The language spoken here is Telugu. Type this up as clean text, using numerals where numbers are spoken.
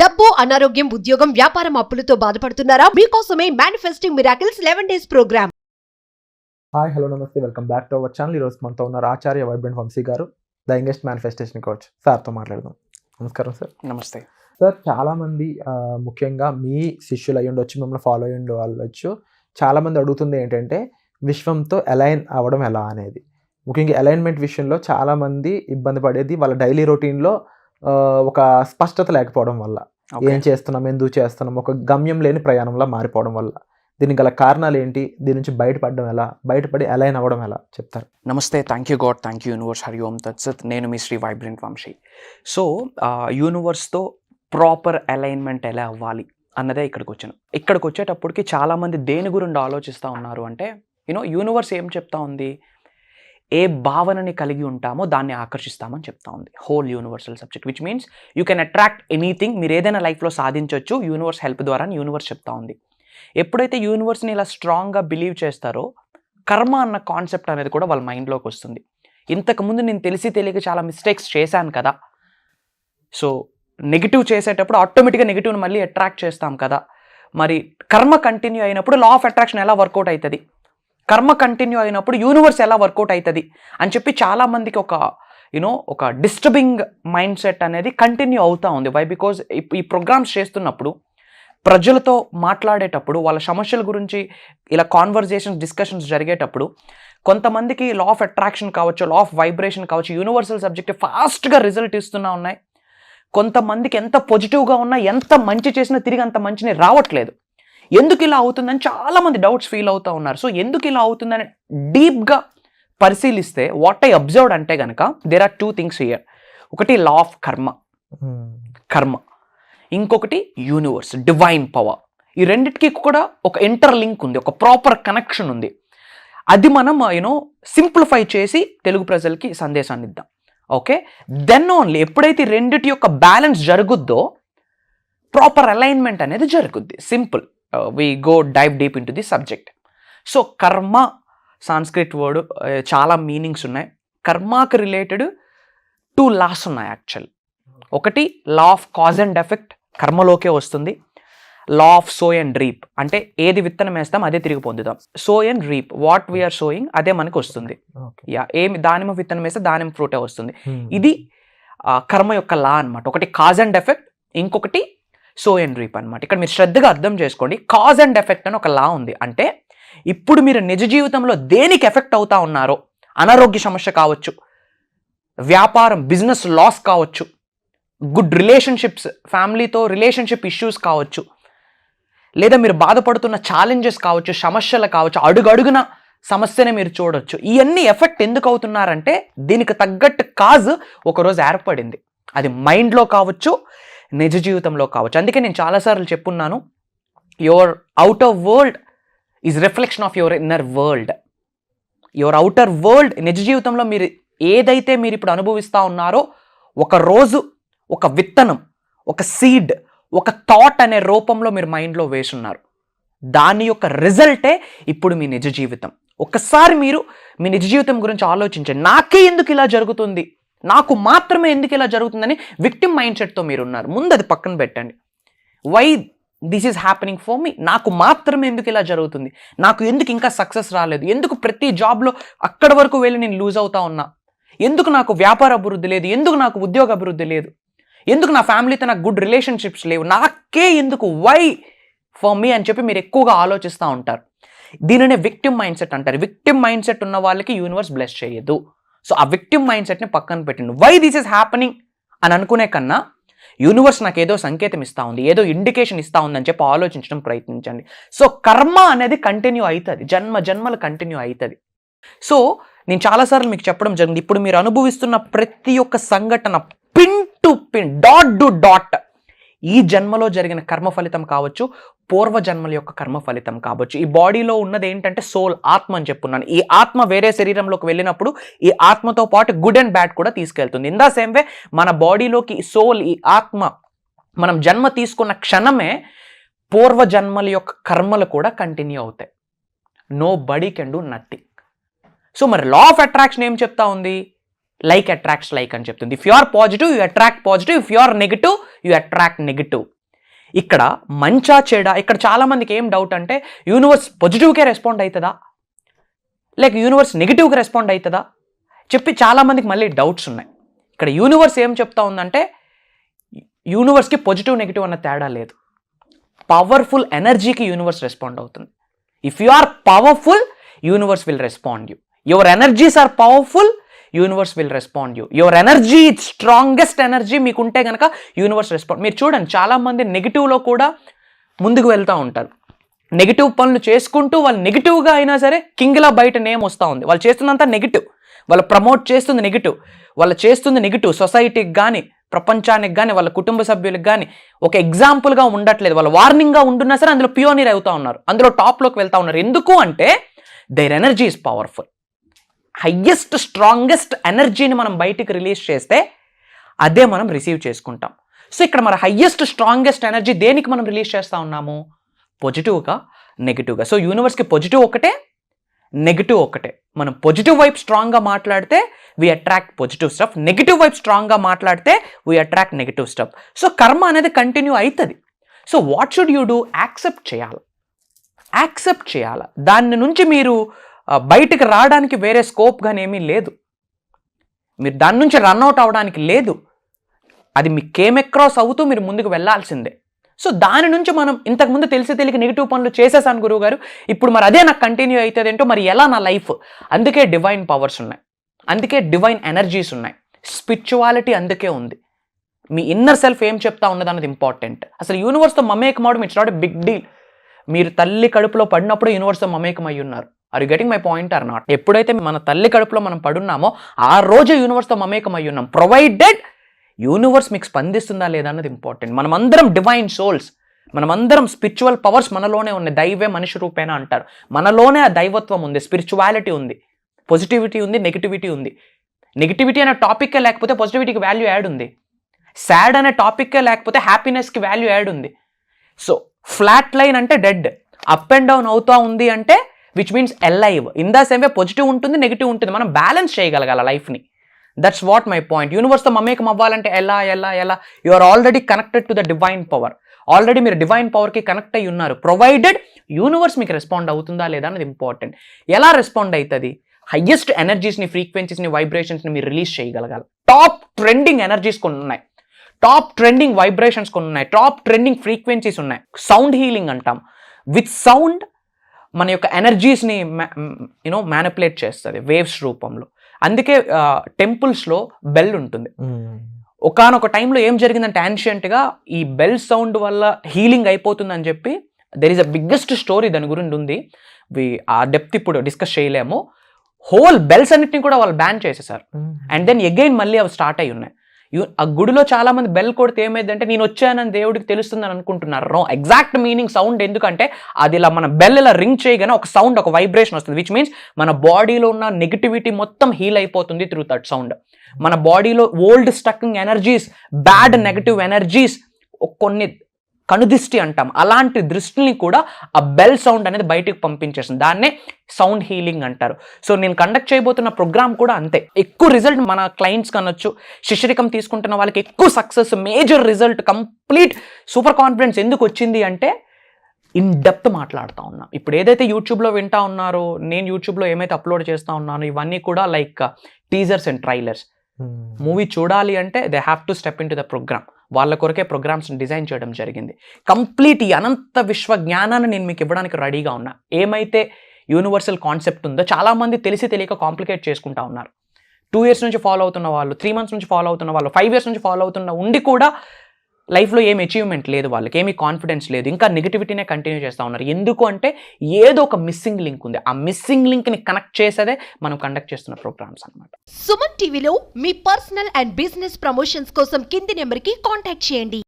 డబ్బు, అనారోగ్యం, ఉద్యోగం, వ్యాపారం, అప్పులతో బాధపడుతున్నారా? మీకోసమే manifesting miracles 11 days program. Hi hello నమస్తే, welcome back to our channel. ఈరోజు మనతో ఉన్నారు ఆచార్య వైబ్రెంట్ వంశీ గారు, ద యంగెస్ట్ మేనిఫెస్టేషన్ కోచ్. సార్తో మాట్లాడదాం. నమస్కారం సార్. నమస్తే సార్. చాలామంది ముఖ్యంగా మీ శిష్యులు అయ్యి ఉండొచ్చు, మిమ్మల్ని ఫాలో అయ్యి ఉండవచ్చు, చాలామంది అడుగుతుంది ఏంటంటే విశ్వంతో అలైన్ అవ్వడం ఎలా అనేది. ముఖ్యంగా అలైన్మెంట్ విషయంలో చాలామంది ఇబ్బంది పడేది వాళ్ళ డైలీ రొటీన్లో ఒక స్పష్టత లేకపోవడం వల్ల. ఏం చేస్తున్నాం, ఎందుకు చేస్తున్నాం, ఒక గమ్యం లేని ప్రయాణంలో మారిపోవడం వల్ల. దీనికి గల కారణాలు ఏంటి, దీని నుంచి బయటపడడం ఎలా, బయటపడి అలైన్ అవ్వడం ఎలా చెప్తారు? నమస్తే, thank you God, thank you universe, Hari Om తత్సత్. నేను మీ శ్రీ వైబ్రెంట్ వంశీ. సో యూనివర్స్తో ప్రాపర్ అలైన్మెంట్ ఎలా అవ్వాలి అన్నదే ఇక్కడికి వచ్చేటప్పటికి చాలామంది దేని గురించి ఆలోచిస్తూ ఉన్నారు అంటే, యూనివర్స్ ఏం చెప్తా ఉంది, ఏ భావనని కలిగి ఉంటామో దాన్ని ఆకర్షిస్తామని చెప్తా ఉంది. Whole universal subject, which means you can attract anything. మీరు ఏదైనా లైఫ్లో సాధించవచ్చు యూనివర్స్ హెల్ప్ ద్వారా అని యూనివర్స్ చెప్తా ఉంది. ఎప్పుడైతే యూనివర్స్ని ఇలా స్ట్రాంగ్గా బిలీవ్ చేస్తారో, కర్మ అన్న కాన్సెప్ట్ అనేది కూడా వాళ్ళ మైండ్లోకి వస్తుంది. ఇంతకుముందు నేను తెలియక చాలా మిస్టేక్స్ చేశాను కదా, సో నెగిటివ్ చేసేటప్పుడు ఆటోమేటిక్గా నెగిటివ్ని మళ్ళీ అట్రాక్ట్ చేస్తాం కదా, మరి కర్మ కంటిన్యూ అయినప్పుడు లా ఆఫ్ అట్రాక్షన్ ఎలా వర్కౌట్ అవుతుంది, కర్మ కంటిన్యూ అయినప్పుడు యూనివర్స్ ఎలా వర్కౌట్ అవుతుంది అని చెప్పి చాలామందికి ఒక డిస్టర్బింగ్ మైండ్ సెట్ అనేది కంటిన్యూ అవుతూ ఉంది. వై? బికాజ్ ఈ ప్రోగ్రామ్స్ చేస్తున్నప్పుడు, ప్రజలతో మాట్లాడేటప్పుడు, వాళ్ళ సమస్యల గురించి ఇలా కాన్వర్జేషన్స్, డిస్కషన్స్ జరిగేటప్పుడు కొంతమందికి లా ఆఫ్ అట్రాక్షన్ కావచ్చు, లా ఆఫ్ వైబ్రేషన్ కావచ్చు, యూనివర్సల్ సబ్జెక్ట్ ఫాస్ట్గా రిజల్ట్ ఇస్తున్నా ఉన్నాయి. కొంతమందికి ఎంత పాజిటివ్గా ఉన్నా, ఎంత మంచి చేసినా తిరిగి అంత మంచిని రావట్లేదు. ఎందుకు ఇలా అవుతుందని చాలామంది డౌట్స్ ఫీల్ అవుతూ ఉన్నారు. సో ఎందుకు ఇలా అవుతుందని డీప్గా పరిశీలిస్తే వాట్ ఐ అబ్జర్వ్డ్ అంటే కనుక దేర్ ఆర్ 2 things హియర్. ఒకటి లా ఆఫ్ కర్మ, ఇంకొకటి యూనివర్స్, డివైన్ పవర్. ఈ రెండిటికి కూడా ఒక ఇంటర్లింక్ ఉంది, ఒక ప్రాపర్ కనెక్షన్ ఉంది. అది మనం సింప్లిఫై చేసి తెలుగు ప్రజలకి సందేశాన్ని ఇద్దాం. ఓకే, దెన్ ఓన్లీ ఎప్పుడైతే రెండిటి యొక్క బ్యాలెన్స్ జరుగుద్దో ప్రాపర్ అలైన్మెంట్ అనేది జరుగుద్ది. Simple. we go dive deep into the subject. So karma Sanskrit word, చాలా మీనింగ్స్ ఉన్నాయి. కర్మకి రిలేటెడ్ 2 laws ఉన్నాయి యాక్చువల్. ఒకటి law of cause and effect, కర్మలోకే వస్తుంది. Law of sow and reap, అంటే ఏది విత్తనం వేస్తాం అదే తిరిగి పొందుతాం. Sow and reap, what we are sowing అదే మనకు వస్తుంది. ఏమి దానిమ్మ విత్తనం వేస్తే దానిమ్మ ఫ్రూటే వస్తుంది. ఇది కర్మ యొక్క లా అనమాట. ఒకటి కాజ్ అండ్ ఎఫెక్ట్, ఇంకొకటి సో అండ్ రీప్ అనమాట. ఇక్కడ మీరు శ్రద్ధగా అర్థం చేసుకోండి. కాజ్ అండ్ ఎఫెక్ట్ అని ఒక లా ఉంది. అంటే ఇప్పుడు మీరు నిజ జీవితంలో దేనికి ఎఫెక్ట్ అవుతా ఉన్నారో, అనారోగ్య సమస్య కావచ్చు, వ్యాపారం బిజినెస్ లాస్ కావచ్చు, గుడ్ రిలేషన్షిప్స్, ఫ్యామిలీతో రిలేషన్షిప్ ఇష్యూస్ కావచ్చు, లేదా మీరు బాధపడుతున్న ఛాలెంజెస్ కావచ్చు, సమస్యలు కావచ్చు, అడుగడుగున సమస్యనే మీరు చూడొచ్చు. ఇవన్నీ ఎఫెక్ట్ ఎందుకు అవుతున్నారంటే దీనికి తగ్గట్టు కాజ్ ఒకరోజు ఏర్పడింది. అది మైండ్లో కావచ్చు, నిజ జీవితంలో కావచ్చు. అందుకే నేను చాలాసార్లు చెప్పున్నాను, your outer world is reflection of your inner world. Your outer world, నిజ జీవితంలో మీరు ఏదైతే మీరు ఇప్పుడు అనుభవిస్తూ ఉన్నారో, ఒక రోజు ఒక విత్తనం, ఒక సీడ్, ఒక థాట్ అనే రూపంలో మీరు మైండ్లో వేసున్నారు. దాని యొక్క రిజల్టే ఇప్పుడు మీ నిజ జీవితం. ఒక్కసారి మీరు మీ నిజ జీవితం గురించి ఆలోచించండి. నాకే ఎందుకు ఇలా జరుగుతుంది, నాకు మాత్రమే ఎందుకు ఇలా జరుగుతుందని విక్టిమ్ మైండ్ సెట్తో మీరు ఉన్నారు. ముందు అది పక్కన పెట్టండి. Why this is happening for me, నాకు మాత్రమే ఎందుకు ఇలా జరుగుతుంది, నాకు ఎందుకు ఇంకా సక్సెస్ రాలేదు, ఎందుకు ప్రతి జాబ్లో అక్కడి వరకు వెళ్ళి నేను లూజ్ అవుతా ఉన్నా, ఎందుకు నాకు వ్యాపార అభివృద్ధి లేదు, ఎందుకు నాకు ఉద్యోగ అభివృద్ధి లేదు, ఎందుకు నా ఫ్యామిలీతో నాకు గుడ్ రిలేషన్షిప్స్ లేవు, నాకే ఎందుకు, వై ఫర్ మీ అని చెప్పి మీరు ఎక్కువగా ఆలోచిస్తూ ఉంటారు. దీనినే విక్టిమ్ మైండ్ సెట్ అంటారు. విక్టిమ్ మైండ్ సెట్ ఉన్న వాళ్ళకి యూనివర్స్ బ్లెస్ చేయదు. సో ఆ విక్టిమ్ మైండ్ సెట్ని పక్కన పెట్టండి. వై దిస్ ఈస్ హ్యాపెనింగ్ అని అనుకునే కన్నా యూనివర్స్ నాకు ఏదో సంకేతం ఇస్తూ ఉంది, ఏదో ఇండికేషన్ ఇస్తూ ఉంది అని చెప్పి ఆలోచించడం ప్రయత్నించండి. సో కర్మ అనేది కంటిన్యూ అవుతుంది, జన్మలు కంటిన్యూ అవుతుంది. సో నేను చాలాసార్లు మీకు చెప్పడం జరిగింది, ఇప్పుడు మీరు అనుభవిస్తున్న ప్రతి ఒక్క సంఘటన pin to pin, dot to dot, ఈ జన్మలో జరిగిన కర్మ ఫలితం కావచ్చు, పూర్వ జన్మల యొక్క కర్మ ఫలితం కావచ్చు. ఈ బాడీలో ఉన్నది ఏంటంటే సోల్, ఆత్మ అని చెప్పున్నాను. ఈ ఆత్మ వేరే శరీరంలోకి వెళ్ళినప్పుడు ఈ ఆత్మతో పాటు గుడ్ అండ్ బ్యాడ్ కూడా తీసుకెళ్తుంది. ఇన్ ద సేమ్ వే మన బాడీలోకి సోల్, ఈ ఆత్మ, మనం జన్మ తీసుకున్న క్షణమే పూర్వ జన్మల యొక్క కర్మలు కూడా కంటిన్యూ అవుతాయి. Nobody can do nothing. So మరి లా ఆఫ్ అట్రాక్షన్ ఏం చెప్తా ఉంది, లైక్ అట్రాక్ట్స్ లైక్ అని చెప్తుంది. If you are positive you attract positive, if you are negative you attract negative. ఇక్కడ మంచా చెడా, ఇక్కడ చాలా మందికి ఏం డౌట్ అంటే యూనివర్స్ పాజిటివ్కే రెస్పాండ్ అవుతుందా లేక యూనివర్స్ నెగిటివ్గా రెస్పాండ్ అవుతుందా చెప్పి చాలా మందికి మళ్ళీ డౌట్స్ ఉన్నాయి. ఇక్కడ యూనివర్స్ ఏం చెప్తా ఉందంటే యూనివర్స్కి పాజిటివ్ నెగిటివ్ అన్న తేడా లేదు. పవర్ఫుల్ ఎనర్జీకి యూనివర్స్ రెస్పాండ్ అవుతుంది. If you are powerful universe will respond you. Your energies are powerful universe will respond you. Your energy strongest energy మీకుంటే కనుక యూనివర్స్ రెస్పాండ్. మీరు చూడండి చాలామంది నెగిటివ్లో కూడా ముందుకు వెళ్తూ ఉంటారు. నెగిటివ్ పనులు చేసుకుంటూ వాళ్ళు నెగిటివ్గా అయినా సరే కింగ్లా బయట నేమ్ వస్తూ ఉంది. వాళ్ళు చేస్తున్నంత నెగిటివ్, వాళ్ళు ప్రమోట్ చేస్తుంది నెగిటివ్, వాళ్ళు చేస్తుంది నెగిటివ్. సొసైటీకి కానీ ప్రపంచానికి కానీ వాళ్ళ కుటుంబ సభ్యులకు కానీ ఒక ఎగ్జాంపుల్గా ఉండట్లేదు. వాళ్ళు వార్నింగ్గా ఉంటున్నా సరే అందులో పియోనీర్ అవుతూ ఉన్నారు, అందులో టాప్లోకి వెళ్తూ ఉన్నారు. ఎందుకు అంటే there energy is powerful. Highest strongest ఎనర్జీని మనం బయటికి రిలీజ్ చేస్తే అదే మనం రిసీవ్ చేసుకుంటాం. సో ఇక్కడ మన హయ్యెస్ట్ స్ట్రాంగెస్ట్ ఎనర్జీ దేనికి మనం రిలీజ్ చేస్తూ ఉన్నాము? పాజిటివ్గా నెగిటివ్గా. సో యూనివర్స్కి పాజిటివ్ ఒకటే నెగిటివ్ ఒకటే. మనం పాజిటివ్ వైపు స్ట్రాంగ్గా మాట్లాడితే we attract positive stuff, negative వైపు స్ట్రాంగ్గా మాట్లాడితే we attract negative stuff. So కర్మ అనేది కంటిన్యూ అవుతుంది. So what should you do? Accept చేయాలి, యాక్సెప్ట్ చేయాలి. దాని నుంచి మీరు బయటకు రావడానికి వేరే స్కోప్ కానీ ఏమీ లేదు. మీరు దాని నుంచి రన్అట్ అవ్వడానికి లేదు. అది మీ కేమ్ అక్రాస్ అవుతూ మీరు ముందుకు వెళ్ళాల్సిందే. సో దాని నుంచి మనం ఇంతకుముందు తెలిసి తెలియక నెగిటివ్ పనులు చేసేసాను గురువు గారు, ఇప్పుడు మరి అదే నాకు కంటిన్యూ అవుతుంది ఏంటో, మరి ఎలా నా లైఫ్? అందుకే డివైన్ పవర్స్ ఉన్నాయి, అందుకే డివైన్ ఎనర్జీస్ ఉన్నాయి, స్పిరిచువాలిటీ అందుకే ఉంది. మీ ఇన్నర్ సెల్ఫ్ ఏం చెప్తా ఉన్నది అన్నది ఇంపార్టెంట్. అసలు యూనివర్స్తో మమేకం అవడం it's not a big deal. మీరు తల్లి కడుపులో పడినప్పుడు యూనివర్స్తో మమేకం అయ్యి ఉన్నారు. Are you getting my point or not? ఎప్పుడైతే మన తల్లి కడుపులో మనం పడున్నామో ఆ రోజే యూనివర్స్తో మమేకం అయ్యి ఉన్నాం, ప్రొవైడెడ్ యూనివర్స్ మీకు స్పందిస్తుందా లేదా అన్నది ఇంపార్టెంట్. మనమందరం డివైన్ సోల్స్, మనమందరం స్పిరిచువల్ పవర్స్ మనలోనే ఉన్నాయి. దైవే మనిషి రూపేణ అంటారు. మనలోనే ఆ దైవత్వం ఉంది, స్పిరిచువాలిటీ ఉంది, పాజిటివిటీ ఉంది, నెగిటివిటీ ఉంది. నెగిటివిటీ అనే టాపిక్కే లేకపోతే పాజిటివిటీకి వాల్యూ యాడ్ ఉంది. సాడ్ అనే టాపిక్కే లేకపోతే హ్యాపీనెస్కి వాల్యూ యాడ్ ఉంది. సో ఫ్లాట్ లైన్ అంటే డెడ్, అప్ అండ్ డౌన్ అవుతూ ఉంది అంటే which means alive. In the same way positive ఉంటుంది, నెగిటివ్ ఉంటుంది. మనం బ్యాలెన్స్ చేయగలగాల లైఫ్ని. That's what my point. యూనివర్స్తో మమేకం అవ్వాలంటే ఎలా ఎలా ఎలా? You are already connected to the divine power. Already మీరు డివైన్ పవర్కి కనెక్ట్ అయ్యి ఉన్నారు. ప్రొవైడెడ్ యూనివర్స్ మీకు రెస్పాండ్ అవుతుందా లేదా అనేది ఇంపార్టెంట్. ఎలా రెస్పాండ్ అవుతుంది? హయ్యెస్ట్ ఎనర్జీస్ని, ఫ్రీక్వెన్సీస్ని, వైబ్రేషన్స్ని మీరు రిలీజ్ చేయగలగాలి. టాప్ ట్రెండింగ్ ఎనర్జీస్ కొన్ని ఉన్నాయి, టాప్ ట్రెండింగ్ వైబ్రేషన్స్ కొన్ని ఉన్నాయి, టాప్ ట్రెండింగ్ ఫ్రీక్వెన్సీస్ ఉన్నాయి. సౌండ్ హీలింగ్ అంటాం. విత్ సౌండ్ మన యొక్క ఎనర్జీస్ని మ్యానిపులేట్ చేస్తుంది వేవ్స్ రూపంలో. అందుకే టెంపుల్స్లో బెల్ ఉంటుంది. ఒకానొక టైంలో ఏం జరిగిందంటే యాన్షియంట్గా ఈ బెల్ సౌండ్ వల్ల హీలింగ్ అయిపోతుందని చెప్పి there is a biggest story దాని గురించి ఉంది. ఆ డెప్త్ ఇప్పుడు డిస్కస్ చేయలేము. హోల్ బెల్స్ అన్నిటిని కూడా వాళ్ళు బ్యాన్ చేసేసారు. అండ్ దెన్ అగైన్ మళ్ళీ అవి స్టార్ట్ అయ్యి ఉన్నాయి. ఆ గుడిలో చాలా మంది బెల్ కొడితే ఏమైందంటే నేను వచ్చానని దేవుడికి తెలుస్తుందని అనుకుంటున్నారు. No, exact meaning sound. ఎందుకంటే అది ఇలా మన బెల్ ఇలా రింగ్ చేయగానే ఒక సౌండ్, ఒక వైబ్రేషన్ వస్తుంది, విచ్ మీన్స్ మన బాడీలో ఉన్న నెగిటివిటీ మొత్తం హీల్ అయిపోతుంది త్రూ దట్ సౌండ్. మన బాడీలో old stucking energies, bad negative energies, కొన్ని కనుదిష్టి అంటాం, అలాంటి దృష్టిని కూడా ఆ బెల్ సౌండ్ అనేది బయటికి పంపించేస్తుంది. దాన్నే సౌండ్ హీలింగ్ అంటారు. సో నేను కండక్ట్ చేయబోతున్న ప్రోగ్రామ్ కూడా అంతే. ఎక్కువ రిజల్ట్ మన క్లయింట్స్ కనొచ్చు, శిష్యరికం తీసుకుంటున్న వాళ్ళకి ఎక్కువ success, major result, complete super confidence ఎందుకు వచ్చింది అంటే ఇన్ డెప్త్ మాట్లాడుతూ ఉన్నాం. ఇప్పుడు ఏదైతే యూట్యూబ్లో వింటా ఉన్నారో, నేను యూట్యూబ్లో ఏమైతే అప్లోడ్ చేస్తూ ఉన్నానో ఇవన్నీ కూడా like teasers and trailers. Movie చూడాలి అంటే they have to step into the programme. వాళ్ళ కొరకే ప్రోగ్రామ్స్ని డిజైన్ చేయడం జరిగింది. కంప్లీట్ ఈ అనంత విశ్వ జ్ఞానాన్ని నేను మీకు ఇవ్వడానికి రెడీగా ఉన్నా. ఏమైతే యూనివర్సల్ కాన్సెప్ట్ ఉందో చాలామంది తెలిసి తెలియక కాంప్లికేట్ చేసుకుంటా ఉన్నారు. 2 years నుంచి ఫాలో అవుతున్న వాళ్ళు, 3 months నుంచి ఫాలో అవుతున్న వాళ్ళు, 5 years నుంచి ఫాలో అవుతున్న ఉండి కూడా లైఫ్లో ఏం అచీవ్మెంట్ లేదు, వాళ్ళకి ఏమీ కాన్ఫిడెన్స్ లేదు, ఇంకా నెగిటివిటీనే కంటిన్యూ చేస్తూ ఉన్నారు. ఎందుకు అంటే ఏదో ఒక మిస్సింగ్ లింక్ ఉంది. ఆ మిస్సింగ్ లింక్ని కనెక్ట్ చేసేదే మనం కండక్ట్ చేస్తున్న ప్రోగ్రామ్స్ అన్నమాట. సుమన్ టీవీలో మీ పర్సనల్ అండ్ బిజినెస్ ప్రమోషన్స్ కోసం కింది నెంబర్కి కాంటాక్ట్ చేయండి.